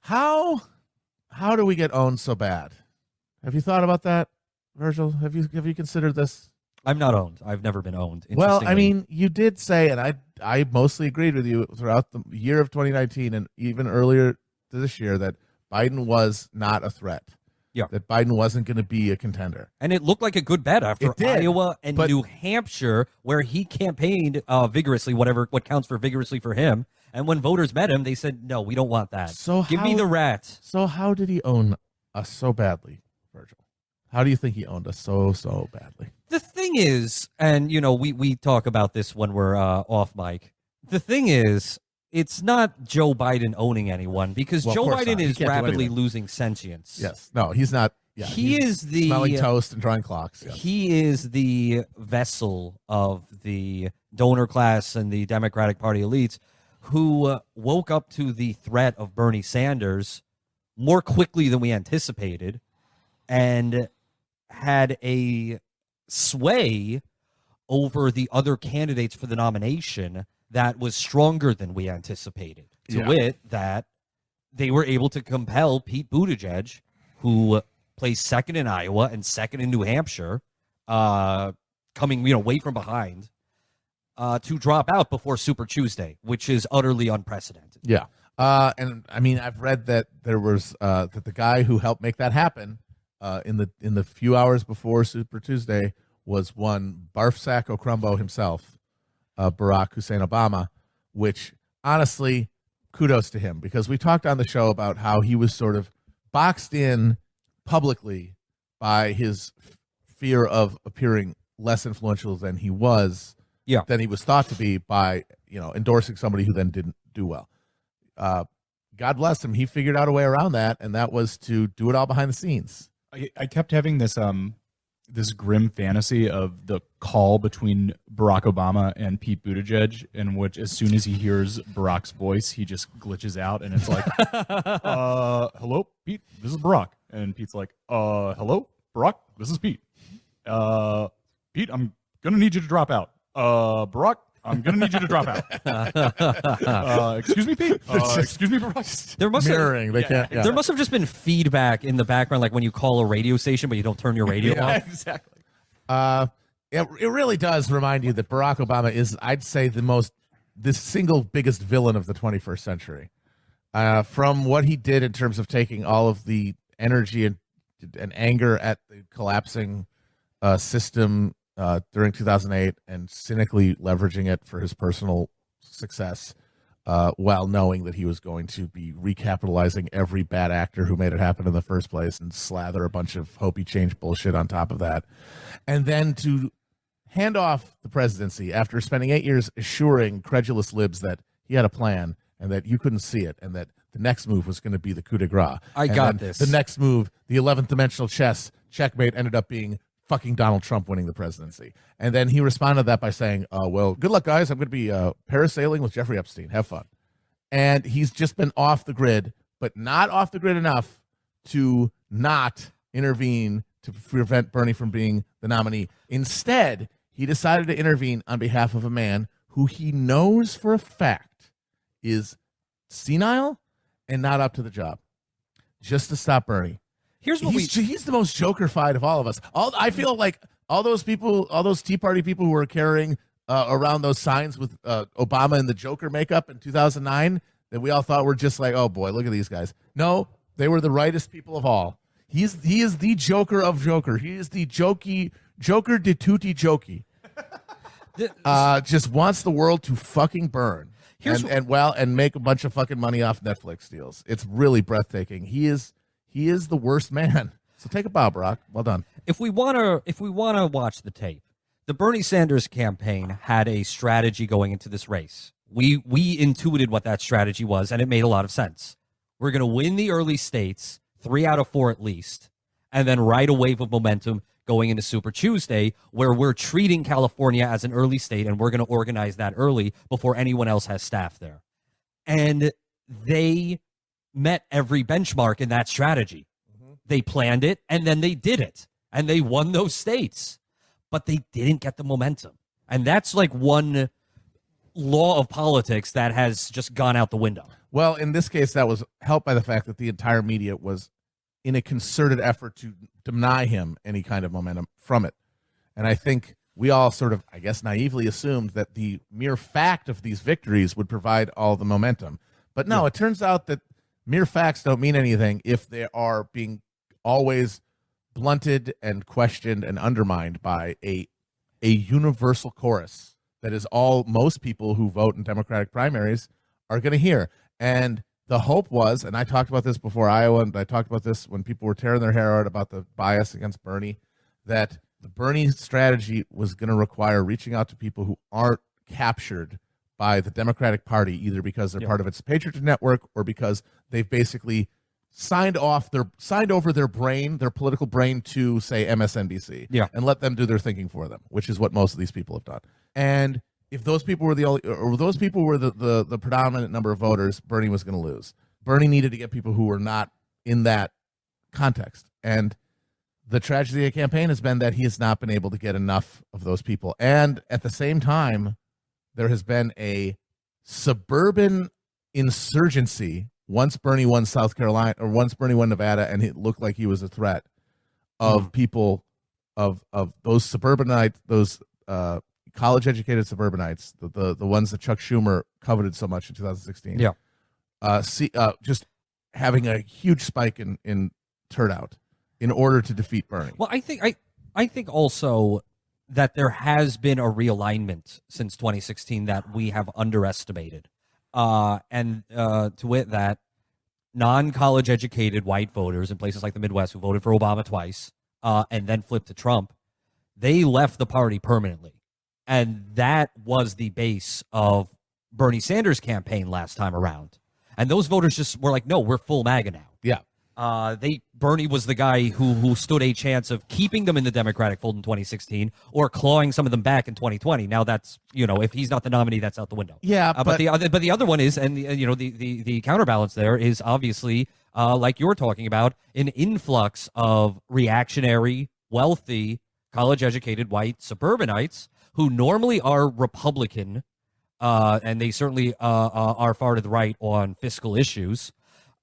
How do we get owned so bad? Have you thought about that, Virgil? Have you considered this? I'm not owned. I've never been owned. Well, I mean, you did say, and I mostly agreed with you throughout the year of 2019 and even earlier this year, that Biden was not a threat. Yeah. That Biden wasn't going to be a contender. And it looked like a good bet after Iowa and but New Hampshire, where he campaigned vigorously, what counts for vigorously for him. And when voters met him, they said, no, we don't want that. So give me the rat. So how did he own us so badly, Virgil? How do you think he owned us so badly? The thing is, and, you know, we talk about this when we're off mic. The thing is, it's not Joe Biden owning anyone, because Joe Biden is rapidly losing sentience. Yes. No, he's not. Yeah, he is the smelling toast and drawing clocks. Yes. He is the vessel of the donor class and the Democratic Party elites who woke up to the threat of Bernie Sanders more quickly than we anticipated and had a sway over the other candidates for the nomination that was stronger than we anticipated. To wit, that they were able to compel Pete Buttigieg, who placed second in Iowa and second in New Hampshire, coming way from behind, to drop out before Super Tuesday, which is utterly unprecedented. Yeah. And I mean, I've read that there was that the guy who helped make that happen in the few hours before Super Tuesday was one Barfsack O'Crumbo himself, Barack Hussein Obama, which honestly, kudos to him, because we talked on the show about how he was sort of boxed in publicly by his fear of appearing less influential than he was, than he was thought to be by, endorsing somebody who then didn't do well. God bless him. He figured out a way around that, and that was to do it all behind the scenes. I kept having this grim fantasy of the call between Barack Obama and Pete Buttigieg, in which as soon as he hears Barack's voice, he just glitches out, and it's like, hello, Pete, this is Barack. And Pete's like, hello, Barack, this is Pete. Pete, I'm going to need you to drop out. Barack, I'm going to need you to drop out. Excuse me, Pete. Excuse me, Barack. There must mirroring. There must have just been feedback in the background, like when you call a radio station, but you don't turn your radio off. Exactly. It really does remind you that Barack Obama is, I'd say, the single biggest villain of the 21st century. From what he did in terms of taking all of the energy and anger at the collapsing system during 2008 and cynically leveraging it for his personal success, while knowing that he was going to be recapitalizing every bad actor who made it happen in the first place and slather a bunch of hope he changed bullshit on top of that. And then to hand off the presidency after spending 8 years assuring credulous libs that he had a plan and that you couldn't see it and that the next move was going to be the coup de grace. The next move, the 11th dimensional chess checkmate, ended up being fucking Donald Trump winning the presidency. And then he responded to that by saying, well, good luck, guys. I'm going to be parasailing with Jeffrey Epstein. Have fun. And he's just been off the grid, but not off the grid enough to not intervene to prevent Bernie from being the nominee. Instead, he decided to intervene on behalf of a man who he knows for a fact is senile and not up to the job, just to stop Bernie. He's the most joker-fied of all of us. I feel like all those people, all those Tea Party people who were carrying around those signs with Obama and the Joker makeup in 2009 that we all thought were just like, oh boy, look at these guys. No, they were the rightest people of all. He is the Joker of Joker. He is the Joker de tutti jokey. Just wants the world to fucking burn. And make a bunch of fucking money off Netflix deals. It's really breathtaking. He is the worst man. So take a bow, Barack. Well done. If we wanna watch the tape, the Bernie Sanders campaign had a strategy going into this race. We intuited what that strategy was, and it made a lot of sense. We're gonna win the early states, 3 out of 4 at least, and then ride a wave of momentum going into Super Tuesday, where we're treating California as an early state, and we're going to organize that early before anyone else has staff there. And they met every benchmark in that strategy. Mm-hmm. They planned it, and then they did it, and they won those states, but they didn't get the momentum. And that's like one law of politics that has just gone out the window. Well, in this case, that was helped by the fact that the entire media was in a concerted effort to deny him any kind of momentum from it. And I think we all sort of, I guess, naively assumed that the mere fact of these victories would provide all the momentum. But no, it turns out that mere facts don't mean anything if they are being always blunted and questioned and undermined by a universal chorus that is all most people who vote in Democratic primaries are going to hear. And the hope was, and I talked about this before Iowa, and I talked about this when people were tearing their hair out about the bias against Bernie, that the Bernie strategy was going to require reaching out to people who aren't captured by the Democratic Party, either because they're part of its patronage network or because they've basically signed over their brain, their political brain, to say MSNBC, and let them do their thinking for them, which is what most of these people have done. And if those people were the predominant number of voters, Bernie was going to lose. Bernie needed to get people who were not in that context. And the tragedy of the campaign has been that he has not been able to get enough of those people. And at the same time, there has been a suburban insurgency once Bernie won South Carolina, or once Bernie won Nevada, and it looked like he was a threat, of people, of those suburbanites, those college-educated suburbanites, the ones that Chuck Schumer coveted so much in 2016. Just having a huge spike in turnout in order to defeat Bernie. Well, I think also that there has been a realignment since 2016 that we have underestimated, and to wit that non-college educated white voters in places like the Midwest who voted for Obama twice and then flipped to Trump, they left the party permanently. And that was the base of Bernie Sanders' campaign last time around. And those voters just were like, no, we're full MAGA now. Yeah. Bernie was the guy who stood a chance of keeping them in the Democratic fold in 2016 or clawing some of them back in 2020. Now that's, if he's not the nominee, that's out the window. Yeah. But the other one is, and the counterbalance there is obviously, like you're talking about, an influx of reactionary, wealthy, college-educated white suburbanites who normally are Republican, and they certainly are far to the right on fiscal issues,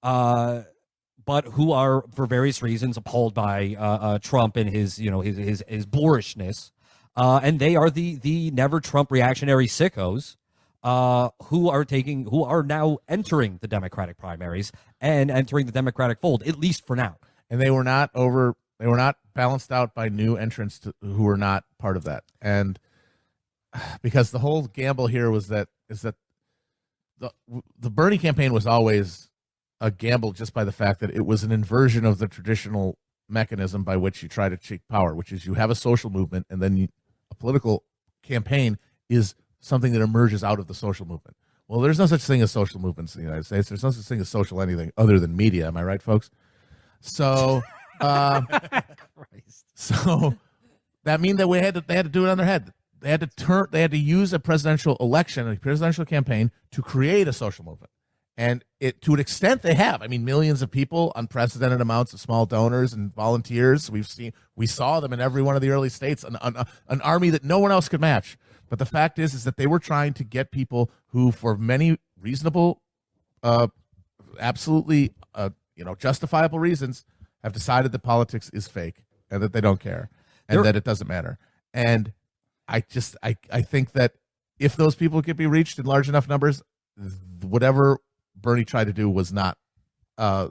but who are, for various reasons, appalled by Trump and his boorishness, and they are the never Trump reactionary sickos who are now entering the Democratic primaries and entering the Democratic fold, at least for now. And they were not balanced out by new entrants who were not part of that. And because the whole gamble here is that the Bernie campaign was always a gamble just by the fact that it was an inversion of the traditional mechanism by which you try to take power, which is you have a social movement and then a political campaign is something that emerges out of the social movement. Well, there's no such thing as social movements in the United States. There's no such thing as social anything other than media. Am I right, folks? So, so that means that they had to do it on their head. They had to use a presidential election, a presidential campaign to create a social movement. And to an extent they have. I mean, millions of people, unprecedented amounts of small donors and volunteers. We saw them in every one of the early states, an army that no one else could match. But the fact is that they were trying to get people who, for many reasonable, absolutely, justifiable reasons, have decided that politics is fake and that they don't care and that it doesn't matter. And I think that if those people could be reached in large enough numbers, whatever Bernie tried to do was not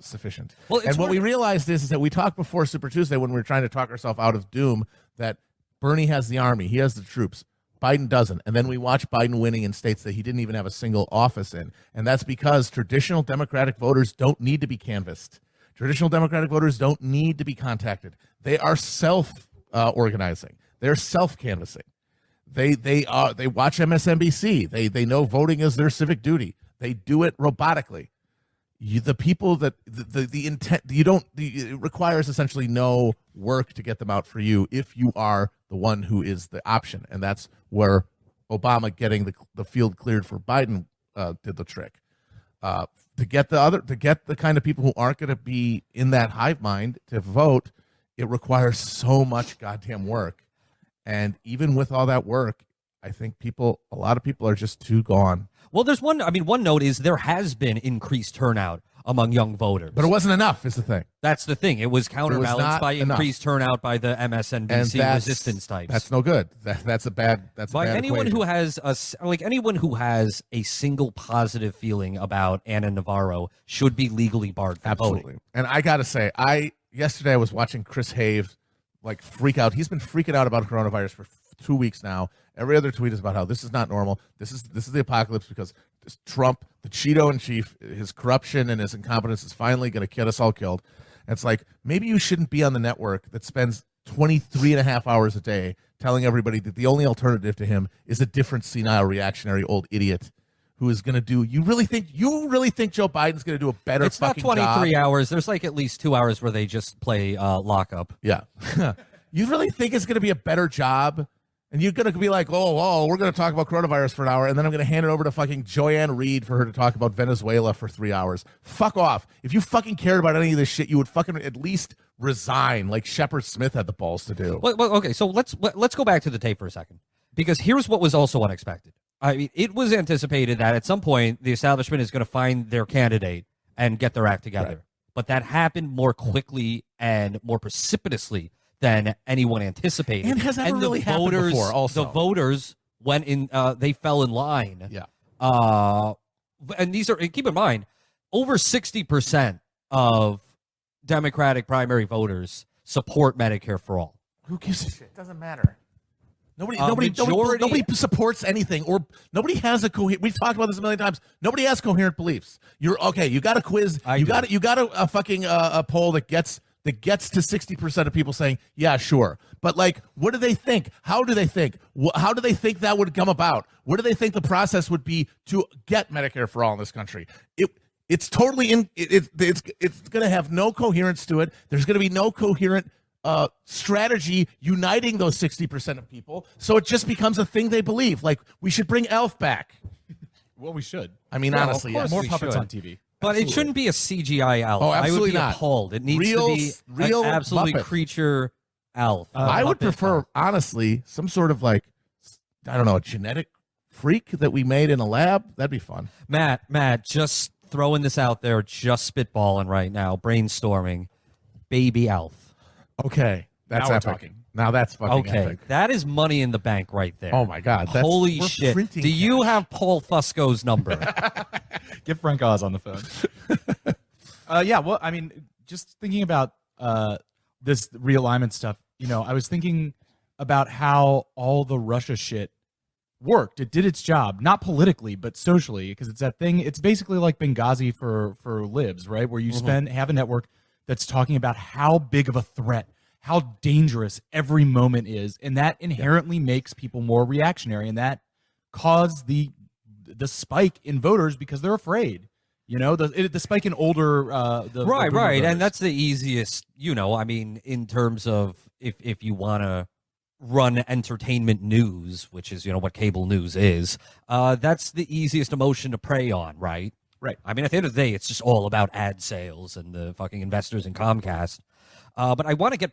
sufficient. Well, and what we realized is that we talked before Super Tuesday when we were trying to talk ourselves out of doom that Bernie has the army, he has the troops, Biden doesn't. And then we watch Biden winning in states that he didn't even have a single office in. And that's because traditional Democratic voters don't need to be canvassed. Traditional Democratic voters don't need to be contacted. They are self-organizing. They're self-canvassing. They watch MSNBC. They know voting is their civic duty. They do it robotically. The people that the intent it requires essentially no work to get them out for you if you are the one who is the option, and that's where Obama getting the field cleared for Biden did the trick. To get the kind of people who aren't going to be in that hive mind to vote, it requires so much goddamn work. And even with all that work, I think a lot of people are just too gone. Well, there's one note is there has been increased turnout among young voters. But it wasn't enough, is the thing. That's the thing. It was counterbalanced not by enough. increased turnout by the MSNBC resistance types. That's no good. That's a bad By anyone equation. who has anyone who has a single positive feeling about Anna Navarro should be legally barred from Absolutely. voting. And I got to say, yesterday I was watching Chris Have freak out. He's been freaking out about coronavirus for 2 weeks now. Every other tweet is about how this is not normal. This is the apocalypse because Trump, the Cheeto in chief, his corruption and his incompetence is finally going to get us all killed. And it's like, maybe you shouldn't be on the network that spends 23 and a half hours a day telling everybody that the only alternative to him is a different senile reactionary old idiot who is going to do. You really think Joe Biden's going to do a better It's not fucking 23 job? hours. There's like at least 2 hours where they just play lockup. Yeah. You really think it's going to be a better job? And you're going to be like, oh, we're going to talk about coronavirus for an hour, and then I'm going to hand it over to fucking Joanne Reed for her to talk about Venezuela for 3 hours. Fuck off. If you fucking cared about any of this shit, you would fucking at least resign like Shepard Smith had the balls to do. Well, okay, so let's go back to the tape for a second, because here's what was also unexpected. I mean, it was anticipated that at some point the establishment is going to find their candidate and get their act together. Right. But that happened more quickly and more precipitously than anyone anticipated. And has ever the really happened voters, before, also. The voters went in, they fell in line. Yeah. And these are, and keep in mind, over 60% of Democratic primary voters support Medicare for all. Who gives a shit? Doesn't matter. Nobody supports anything, or nobody has a coherent. We've talked about this a million times. Nobody has coherent beliefs. You're okay. You got a quiz. You got a fucking a poll that gets to 60% of people saying, yeah, sure. But like, what do they think? How do they think? How do they think that would come about? What do they think the process would be to get Medicare for all in this country? It's totally it's going to have no coherence to it. There's going to be no coherent strategy uniting those 60% of people. So it just becomes a thing they believe. Like, we should bring Elf back. Well, we should. I mean, Well, honestly, of course yes. More we puppets should. on TV. But Absolutely. it shouldn't be a CGI elf. Oh, I would absolutely be not. appalled. It needs Real- to be real an absolutely Muppet. creature elf. I would Muppet prefer, elf. honestly, some sort of like, I don't know, a genetic freak that we made in a lab. That'd be fun. Matt, just throwing this out there, just spitballing right now, brainstorming. Baby elf. Okay. That's Now we're epic. talking. Now that's fucking Okay, epic. that is money in the bank right there. Oh my God. Holy we're shit. printing Do you cash. have Paul Fusco's number? Get Frank Oz on the phone. Yeah, well, I mean, just thinking about this realignment stuff, I was thinking about how all the Russia shit worked. It did its job, not politically, but socially, because it's that thing. It's basically like Benghazi for libs, right? Where you have a network that's talking about how big of a threat, how dangerous every moment is, and that inherently makes people more reactionary, and that caused the spike in voters because they're afraid. The spike in older the right, boomer and voters. that's the easiest, I mean, in terms of if you want to run entertainment news, which is, what cable news is, that's the easiest emotion to prey on, right? Right. I mean, at the end of the day, it's just all about ad sales and the fucking investors in Comcast. But I want to get